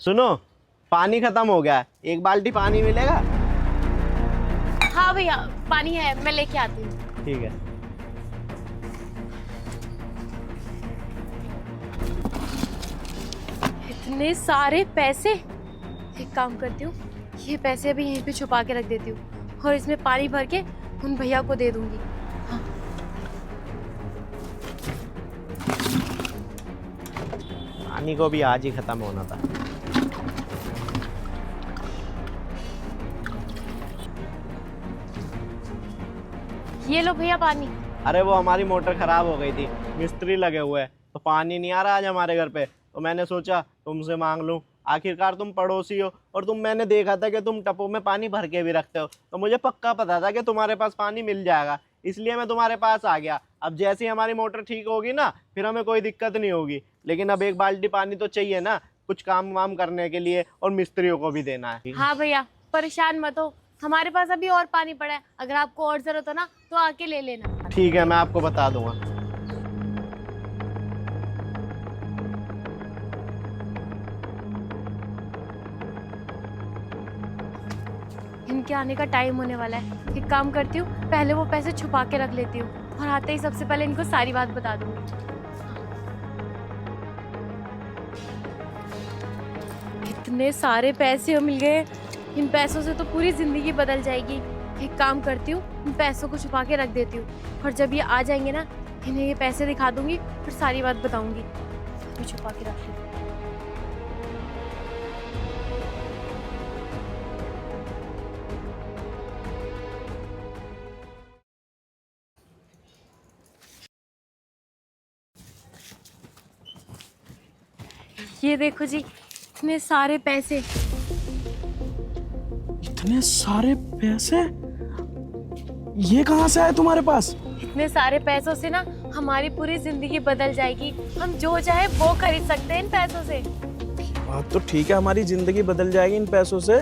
सुनो, पानी खत्म हो गया है, एक बाल्टी पानी मिलेगा? हाँ भैया, पानी है, मैं लेके आती हूँ। ठीक है। इतने सारे पैसे। एक काम करती हूँ, ये पैसे अभी यहीं पे छुपा के रख देती हूँ और इसमें पानी भर के उन भैया को दे दूंगी। हाँ। पानी को भी आज ही खत्म होना था। ये लो भैया पानी। अरे वो हमारी मोटर खराब हो गई थी, मिस्त्री लगे हुए हैं, तो पानी नहीं आ रहा आज हमारे घर पे, तो मैंने सोचा तुमसे मांग लूं। आखिरकार तुम पड़ोसी हो और मैंने देखा था कि तुम टपों में पानी भर के भी रखते हो, तो मुझे पक्का पता था कि तुम्हारे पास पानी मिल जाएगा, इसलिए मैं तुम्हारे पास आ गया। अब जैसे ही हमारी मोटर ठीक होगी ना, फिर हमें कोई दिक्कत नहीं होगी। लेकिन अब एक बाल्टी पानी तो चाहिए ना, कुछ काम वाम करने के लिए, और मिस्त्रियों को भी देना है। हाँ भैया, परेशान मत हो, हमारे पास अभी और पानी पड़ा है, अगर आपको और जरूरत हो ना तो आके ले लेना। ठीक है, मैं आपको बता दूंगा। इनके आने का टाइम होने वाला है। एक काम करती हूँ, पहले वो पैसे छुपा के रख लेती हूँ और आते ही सबसे पहले इनको सारी बात बता दूंगी। इतने सारे पैसे मिल गए, इन पैसों से तो पूरी जिंदगी बदल जाएगी। एक काम करती हूँ, इन पैसों को छुपा के रख देती हूँ और जब ये आ जाएंगे ना, इन्हें ये पैसे दिखा दूंगी, फिर सारी बात बताऊंगी। ये छुपा के रख लेती हूँ। ये देखो जी, इतने सारे पैसे। इतने सारे पैसे ये कहाँ से आए तुम्हारे पास? इतने सारे पैसों से ना हमारी पूरी जिंदगी बदल जाएगी। हम जो चाहे वो खरीद सकते हैं इन पैसों से। बात तो ठीक है, हमारी जिंदगी बदल जाएगी इन पैसों से,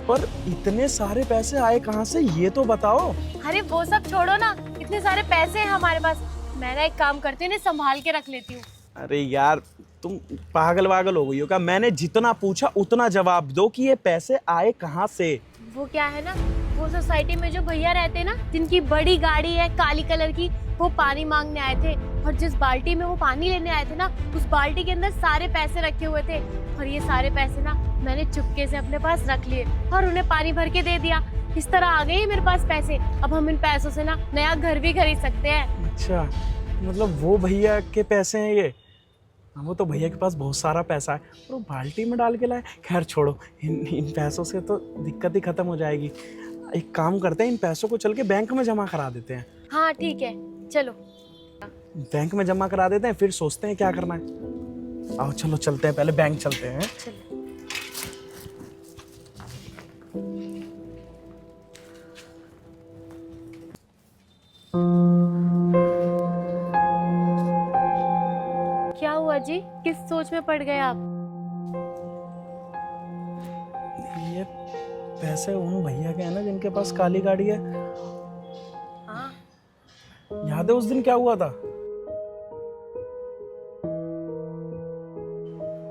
पर इतने सारे पैसे आए कहाँ से ये तो बताओ। अरे वो सब छोड़ो ना, इतने सारे पैसे हैं हमारे पास। मैं ना एक काम करती हूँ, इन्हें संभाल के रख लेती हूँ। अरे यार, तुम पागल वागल हो गई हो क्या? मैंने जितना पूछा उतना जवाब दो कि ये पैसे आए कहाँ से। वो क्या है ना, वो सोसाइटी में जो भैया रहते हैं ना, जिनकी बड़ी गाड़ी है काली कलर की, वो पानी मांगने आए थे और जिस बाल्टी में वो पानी लेने आए थे ना, उस बाल्टी के अंदर सारे पैसे रखे हुए थे और ये सारे पैसे ना मैंने चुपके से अपने पास रख लिए और उन्हें पानी भर के दे दिया। इस तरह आ गए मेरे पास पैसे। अब हम इन पैसों से ना नया घर भी खरीद सकते हैं। अच्छा, मतलब वो भैया के पैसे हैं ये? हाँ, वो तो भैया के पास बहुत सारा पैसा है और वो बाल्टी में डाल के लाए। खैर छोड़ो, इन पैसों से तो दिक्कत ही खत्म हो जाएगी। एक काम करते हैं, इन पैसों को चल के बैंक में जमा करा देते हैं। हाँ ठीक है, चलो बैंक में जमा करा देते हैं, फिर सोचते हैं क्या करना है। आओ चलो चलते हैं, पहले बैंक चलते हैं। चलो। क्या हुआ जी, किस सोच में पड़ गए आप? ये पैसे उन भैया के हैं ना जिनके पास काली गाड़ी है। हाँ। याद है उस दिन क्या हुआ था?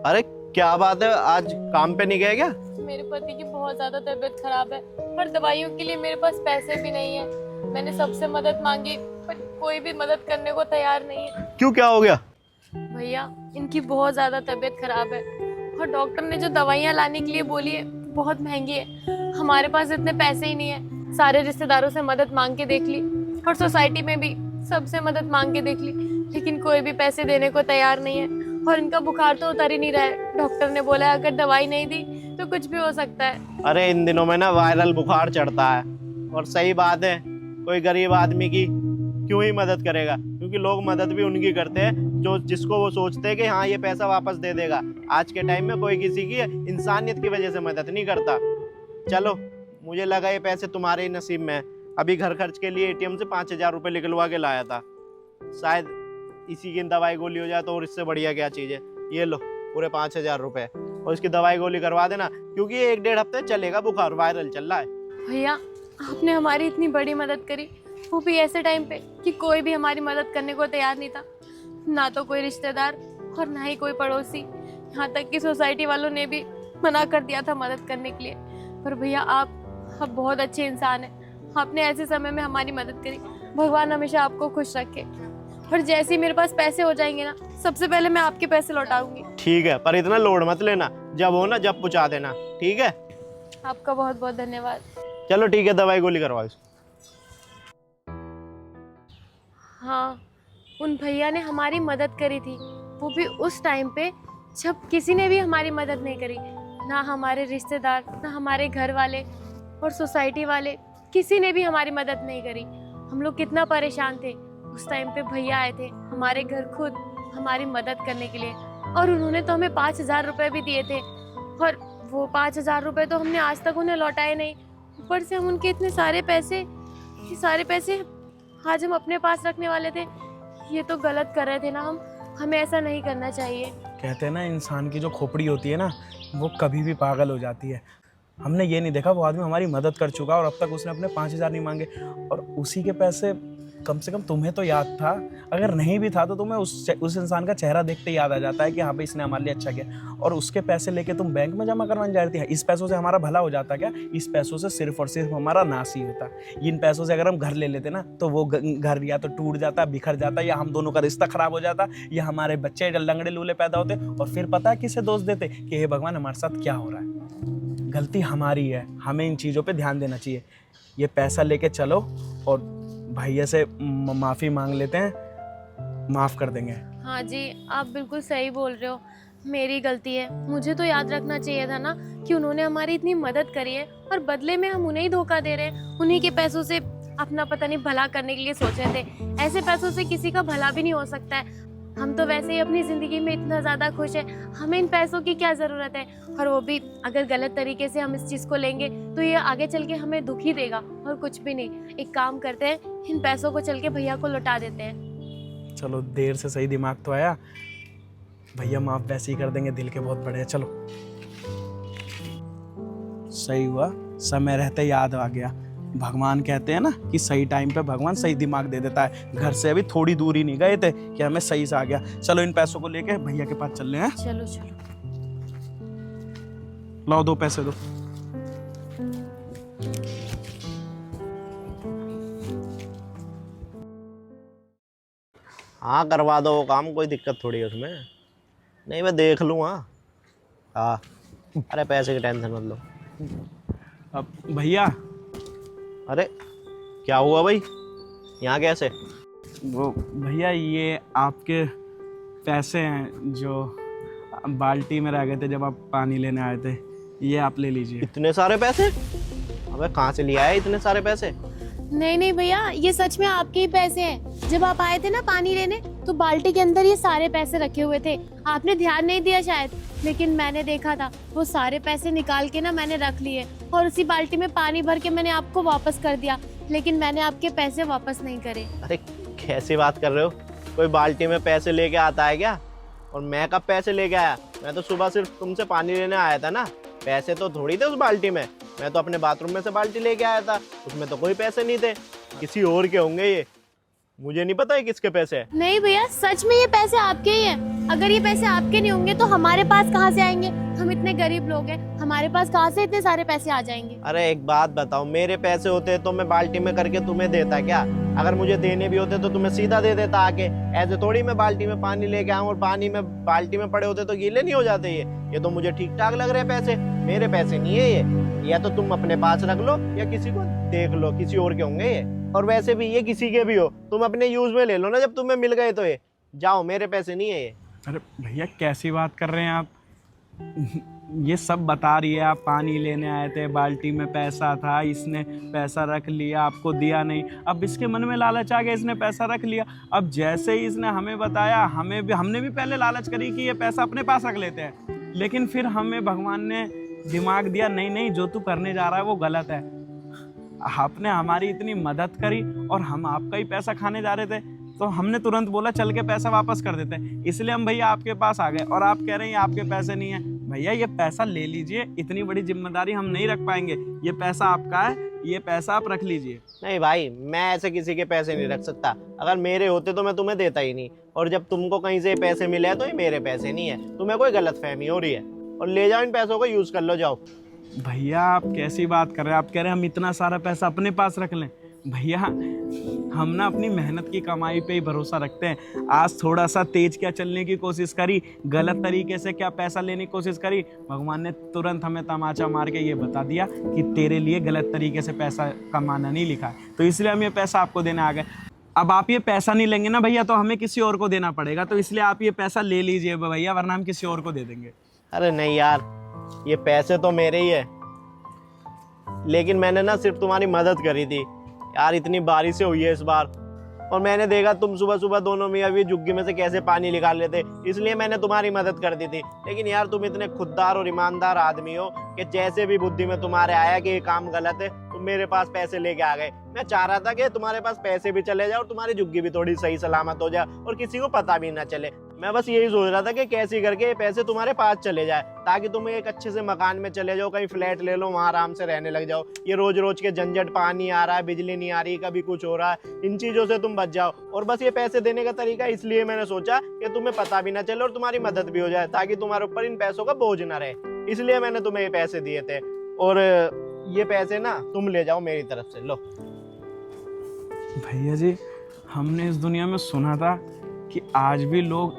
अरे क्या बात है, आज काम पे नहीं गए क्या? मेरे पति की बहुत ज्यादा तबीयत खराब है और दवाइयों के लिए मेरे पास पैसे भी नहीं है। मैंने सबसे मदद मांगी पर कोई भी मदद करने को तैयार नहीं है। क्यों, क्या हो गया? भैया, इनकी बहुत ज्यादा तबीयत खराब है और डॉक्टर ने जो दवाइयाँ लाने के लिए बोली है बहुत महंगी है। हमारे पास इतने पैसे ही नहीं है। सारे रिश्तेदारों से मदद मांग के देख ली और सोसाइटी में भी सबसे मदद मांग के देख ली, लेकिन कोई भी पैसे देने को तैयार नहीं है और इनका बुखार तो उतर ही नहीं रहा है। डॉक्टर ने बोला है अगर दवाई नहीं दी तो कुछ भी हो सकता है। अरे इन दिनों में ना वायरल बुखार चढ़ता है, और सही बात है, कोई गरीब आदमी की क्यों ही मदद करेगा, क्योंकि लोग मदद भी उनकी करते हैं जो जिसको वो सोचते हैं कि हाँ ये पैसा वापस दे देगा। आज के टाइम में कोई किसी की इंसानियत की वजह से मदद नहीं करता। चलो, मुझे लगा ये पैसे तुम्हारे ही नसीब में है। अभी घर खर्च के लिए एटीएम से 5,000 रुपये निकलवा के लाया था, शायद इसी की दवाई गोली हो जाए तो, और इससे बढ़िया क्या चीज़ है। ये लो पूरे 5,000 रुपये, और इसकी दवाई गोली करवा देना, क्योंकि ये 1-1.5 हफ्ते चलेगा, बुखार वायरल चल रहा है। भैया, आपने हमारी इतनी बड़ी मदद करी, वो भी ऐसे टाइम पे कि कोई भी हमारी मदद करने को तैयार नहीं था, ना तो कोई रिश्तेदार और ना ही कोई पड़ोसी। यहाँ तक कि सोसाइटी वालों ने भी मना कर दिया था मदद करने के लिए। पर भैया आप बहुत अच्छे इंसान हैं, आपने ऐसे समय में हमारी मदद करी। भगवान हमेशा आपको खुश रखे। और जैसे ही मेरे पास पैसे हो जाएंगे ना, सबसे पहले मैं आपके पैसे लौटाऊंगी। ठीक है, पर इतना लोड मत लेना, जब हो ना जब पहुँचा देना, ठीक है? आपका बहुत बहुत धन्यवाद। चलो ठीक है, दवाई गोली करवाओ इसको। हाँ, उन भैया ने हमारी मदद करी थी, वो भी उस टाइम पे जब किसी ने भी हमारी मदद नहीं करी। ना हमारे रिश्तेदार, ना हमारे घर वाले और सोसाइटी वाले, किसी ने भी हमारी मदद नहीं करी। हम लोग कितना परेशान थे। उस टाइम पे भैया आए थे हमारे घर खुद हमारी मदद करने के लिए, और उन्होंने तो हमें 5,000 रुपये भी दिए थे। और वो 5,000 रुपये तो हमने आज तक उन्हें लौटाए नहीं। ऊपर से हम उनके इतने सारे पैसे, ये सारे पैसे आज हम अपने पास रखने वाले थे। ये तो गलत कर रहे थे ना हम, हमें ऐसा नहीं करना चाहिए। कहते हैं ना, इंसान की जो खोपड़ी होती है ना, वो कभी भी पागल हो जाती है। हमने ये नहीं देखा वो आदमी हमारी मदद कर चुका और अब तक उसने अपने 5,000 नहीं मांगे, और उसी के पैसे कम से कम तुम्हें तो याद था। अगर नहीं भी था तो तुम्हें उस इंसान का चेहरा देखते याद आ जाता है कि हाँ भाई इसने हमारे लिए अच्छा किया। और उसके पैसे लेके तुम बैंक में जमा करवाने जा रही थी। इस पैसों से हमारा भला हो जाता क्या? इस पैसों से सिर्फ और सिर्फ हमारा नाश ही होता। इन पैसों से अगर हम घर ले लेते ना, तो वो घर या तो टूट जाता, बिखर जाता, या हम दोनों का रिश्ता खराब हो जाता, या हमारे बच्चे लंगड़े लूले पैदा होते, और फिर पता है किसे दोष देते कि हे भगवान हमारे साथ क्या हो रहा है। गलती हमारी है, हमें इन चीज़ों पे ध्यान देना चाहिए। ये पैसा लेके चलो और भैया से माफ़ी मांग लेते हैं, माफ़ कर देंगे। हाँ जी, आप बिल्कुल सही बोल रहे हो, मेरी गलती है। मुझे तो याद रखना चाहिए था ना कि उन्होंने हमारी इतनी मदद करी है और बदले में हम उन्हें ही धोखा दे रहे हैं। उन्हीं के पैसों से अपना पता नहीं भला करने के लिए सोच रहे थे। ऐसे पैसों से किसी का भला भी नहीं हो सकता है। हम तो वैसे ही अपनी ज़िंदगी में इतना ज़्यादा खुश है, हमें इन पैसों की क्या ज़रूरत है। और वो भी अगर गलत तरीके से हम इस चीज़ को लेंगे तो ये आगे चल के हमें दुख ही देगा और कुछ भी नहीं। एक काम करते हैं, इन पैसों को चल के भैया को लौटा देते हैं। चलो, देर से सही दिमाग तो आया। भैया माफ वैसे ही कर देंगे, दिल के बहुत बड़े हैं। चलो, सही हुआ, समय रहते याद आ गया। भगवान कहते हैं ना कि सही टाइम पे भगवान सही दिमाग दे देता है। घर से अभी थोड़ी दूर ही नहीं गए थे कि हमें सही से आ गया। चलो, इन पैसों को लेके भैया के पास चल रहे हैं। चलो चलो, लाओ, 2 पैसे दो। हाँ, करवा दो वो काम, कोई दिक्कत थोड़ी है उसमें। नहीं, मैं देख लूँगा। हाँ, अरे पैसे की टेंशन मत लो। अब भैया, अरे क्या हुआ भाई, यहाँ कैसे? वो भैया ये आपके पैसे हैं जो बाल्टी में रह गए थे जब आप पानी लेने आए थे, ये आप ले लीजिए। इतने सारे पैसे? अबे कहाँ से लिया है इतने सारे पैसे? नहीं नहीं भैया, ये सच में आपके ही पैसे हैं। जब आप आए थे ना पानी लेने, तो बाल्टी के अंदर ये सारे पैसे रखे हुए थे। आपने ध्यान नहीं दिया शायद, लेकिन मैंने देखा था। वो सारे पैसे निकाल के ना मैंने रख लिए और उसी बाल्टी में पानी भर के मैंने आपको वापस कर दिया, लेकिन मैंने आपके पैसे वापस नहीं करे। अरे कैसी बात कर रहे हो? कोई बाल्टी में पैसे लेके आता है क्या? और मैं कब पैसे लेके आया? मैं तो सुबह सिर्फ तुमसे पानी लेने आया था ना। पैसे तो थोड़ी थे उस बाल्टी में। मैं तो अपने बाथरूम में से बाल्टी लेके आया था, उसमें तो कोई पैसे नहीं थे। किसी और के होंगे ये, मुझे नहीं पता है किसके पैसे हैं। नहीं भैया, सच में ये पैसे आपके ही हैं। अगर ये पैसे आपके नहीं होंगे तो हमारे पास कहाँ से आएंगे? हम इतने गरीब लोग हैं, हमारे पास कहाँ से इतने सारे पैसे आ जाएंगे? अरे एक बात बताओ, मेरे पैसे होते तो मैं बाल्टी में करके तुम्हें देता क्या? अगर मुझे देने भी होते तो तुम्हें सीधा दे देता आके। ऐसे थोड़ी मैं बाल्टी में पानी लेके आऊँ और पानी में बाल्टी में पड़े होते तो गीले नहीं हो जाते ये तो मुझे ठीक ठाक लग रहे हैं पैसे। मेरे पैसे नहीं है ये, या तो तुम अपने पास रख लो या किसी को देख लो, किसी और के होंगे ये। और वैसे भी ये किसी के भी हो, तुम अपने यूज में ले लो ना, जब तुम्हें मिल गए तो ये जाओ, मेरे पैसे नहीं है ये। अरे भैया कैसी बात कर रहे हैं आप? ये सब बता रही है, आप पानी लेने आए थे, बाल्टी में पैसा था, इसने पैसा रख लिया, आपको दिया नहीं। अब इसके मन में लालच आ गया, इसने पैसा रख लिया। अब जैसे ही इसने हमें बताया, हमने भी पहले लालच करी कि ये पैसा अपने पास रख लेते हैं, लेकिन फिर हमें भगवान ने दिमाग दिया, नहीं जो तू करने जा रहा है वो गलत है। आपने हमारी इतनी मदद करी और हम आपका ही पैसा खाने जा रहे थे, तो हमने तुरंत बोला चल के पैसा वापस कर देते हैं। इसलिए हम भैया आपके पास आ गए और आप कह रहे हैं आपके पैसे नहीं है। भैया ये पैसा ले लीजिए, इतनी बड़ी जिम्मेदारी हम नहीं रख पाएंगे। ये पैसा आपका है, ये पैसा आप रख लीजिए। नहीं भाई, मैं ऐसे किसी के पैसे नहीं रख सकता। अगर मेरे होते तो मैं तुम्हें देता ही नहीं, और जब तुमको कहीं से पैसे मिले हैं तो ये मेरे पैसे नहीं है। तुम्हें कोई गलतफहमी हो रही है, और ले जाओ इन पैसों को, यूज कर लो, जाओ। भैया आप कैसी बात कर रहे हैं? आप कह रहे हैं हम इतना सारा पैसा अपने पास रख लें? भैया हम ना अपनी मेहनत की कमाई पे ही भरोसा रखते हैं। आज थोड़ा सा तेज क्या चलने की कोशिश करी, गलत तरीके से क्या पैसा लेने की कोशिश करी, भगवान ने तुरंत हमें तमाचा मार के ये बता दिया कि तेरे लिए गलत तरीके से पैसा कमाना नहीं लिखा है, तो इसलिए हम ये पैसा आपको देने आ गए। अब आप ये पैसा नहीं लेंगे ना भैया, तो हमें किसी और को देना पड़ेगा, तो इसलिए आप ये पैसा ले लीजिए भैया, वरना हम किसी और को दे देंगे। अरे नहीं यार, ये पैसे तो मेरे ही है, लेकिन मैंने ना सिर्फ तुम्हारी मदद करी थी यार। इतनी बारिशें हुई है इस बार, और मैंने देखा तुम सुबह सुबह दोनों मियाँ भी झुग्गी में से कैसे पानी निकाल लेते, इसलिए मैंने तुम्हारी मदद कर दी थी। लेकिन यार तुम इतने खुददार और ईमानदार आदमी हो कि जैसे भी बुद्धि में तुम्हारे आया कि ये काम गलत है, तुम मेरे पास पैसे लेके आ गए। मैं चाह रहा था कि तुम्हारे पास पैसे भी चले जाए और तुम्हारी झुग्गी भी थोड़ी सही सलामत हो जाए और किसी को पता भी ना चले। मैं बस यही सोच रहा था कि कैसे करके ये पैसे तुम्हारे पास चले जाए, ताकि तुम एक अच्छे से मकान में चले जाओ, कहीं फ्लैट ले लो, वहाँ आराम से रहने लग जाओ। ये रोज रोज के झंझट, पानी आ रहा है, बिजली नहीं आ रही, कभी कुछ हो रहा है, इन चीजों से तुम बच जाओ। और बस ये पैसे देने का तरीका इसलिए मैंने सोचा कि तुम्हें पता भी ना चले और तुम्हारी मदद भी हो जाए, ताकि तुम्हारे ऊपर इन पैसों का बोझ ना रहे। इसलिए मैंने तुम्हें ये पैसे दिए थे, और ये पैसे ना तुम ले जाओ मेरी तरफ से, लो। भैया जी, हमने इस दुनिया में सुना था कि आज भी लोग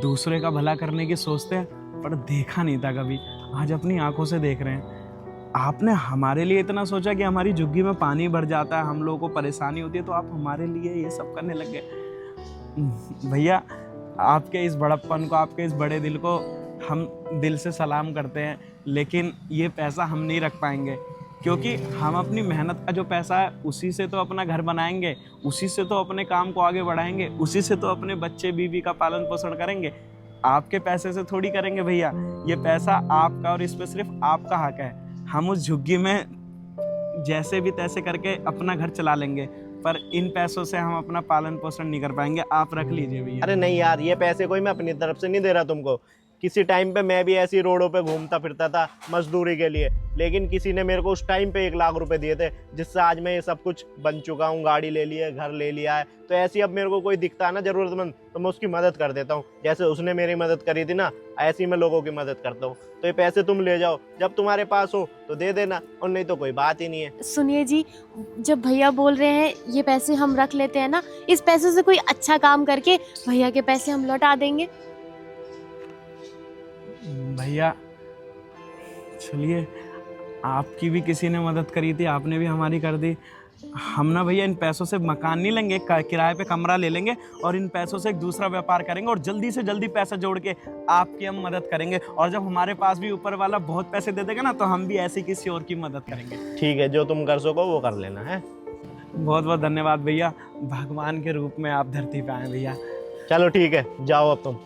दूसरे का भला करने की सोचते हैं, पर देखा नहीं था कभी। आज अपनी आंखों से देख रहे हैं। आपने हमारे लिए इतना सोचा कि हमारी झुग्गी में पानी भर जाता है, हम लोगों को परेशानी होती है, तो आप हमारे लिए ये सब करने लग गए। भैया आपके इस बड़प्पन को, आपके इस बड़े दिल को हम दिल से सलाम करते हैं, लेकिन ये पैसा हम नहीं रख पाएंगे, क्योंकि हम अपनी मेहनत का जो पैसा है उसी से तो अपना घर बनाएंगे, उसी से तो अपने काम को आगे बढ़ाएंगे, उसी से तो अपने बच्चे बीवी का पालन पोषण करेंगे। आपके पैसे से थोड़ी करेंगे भैया। ये पैसा आपका, और इस पे सिर्फ आपका हक है। हम उस झुग्गी में जैसे भी तैसे करके अपना घर चला लेंगे, पर इन पैसों से हम अपना पालन पोषण नहीं कर पाएंगे। आप रख लीजिए भैया। अरे नहीं यार, ये पैसे कोई मैं अपनी तरफ से नहीं दे रहा तुमको। किसी टाइम पे मैं भी ऐसी रोडों पे घूमता फिरता था मजदूरी के लिए, लेकिन किसी ने मेरे को उस टाइम पे 1 लाख रुपए दिए थे, जिससे आज मैं ये सब कुछ बन चुका हूँ, गाड़ी ले ली है, घर ले लिया है। तो ऐसी अब मेरे को कोई दिखता है ना जरूरतमंद, तो मैं उसकी मदद कर देता हूँ। जैसे उसने मेरी मदद करी थी ना, ऐसी मैं लोगों की मदद करता हूँ। तो ये पैसे तुम ले जाओ, जब तुम्हारे पास हो तो दे देना, और नहीं तो कोई बात ही नहीं है। सुनिए जी, जब भैया बोल रहे हैं ये पैसे हम रख लेते हैं ना, इस पैसे से कोई अच्छा काम करके भैया के पैसे हम लौटा देंगे। भैया चलिए, आपकी भी किसी ने मदद करी थी, आपने भी हमारी कर दी। हम ना भैया इन पैसों से मकान नहीं लेंगे, किराए पे कमरा ले लेंगे, और इन पैसों से एक दूसरा व्यापार करेंगे, और जल्दी से जल्दी पैसा जोड़ के आपकी हम मदद करेंगे। और जब हमारे पास भी ऊपर वाला बहुत पैसे दे देगा ना, तो हम भी ऐसी किसी और की मदद करेंगे। ठीक है, जो तुम कर सको वो कर लेना है। बहुत बहुत धन्यवाद भैया, भगवान के रूप में आप धरती पे आए भैया। चलो ठीक है, जाओ अब तुम।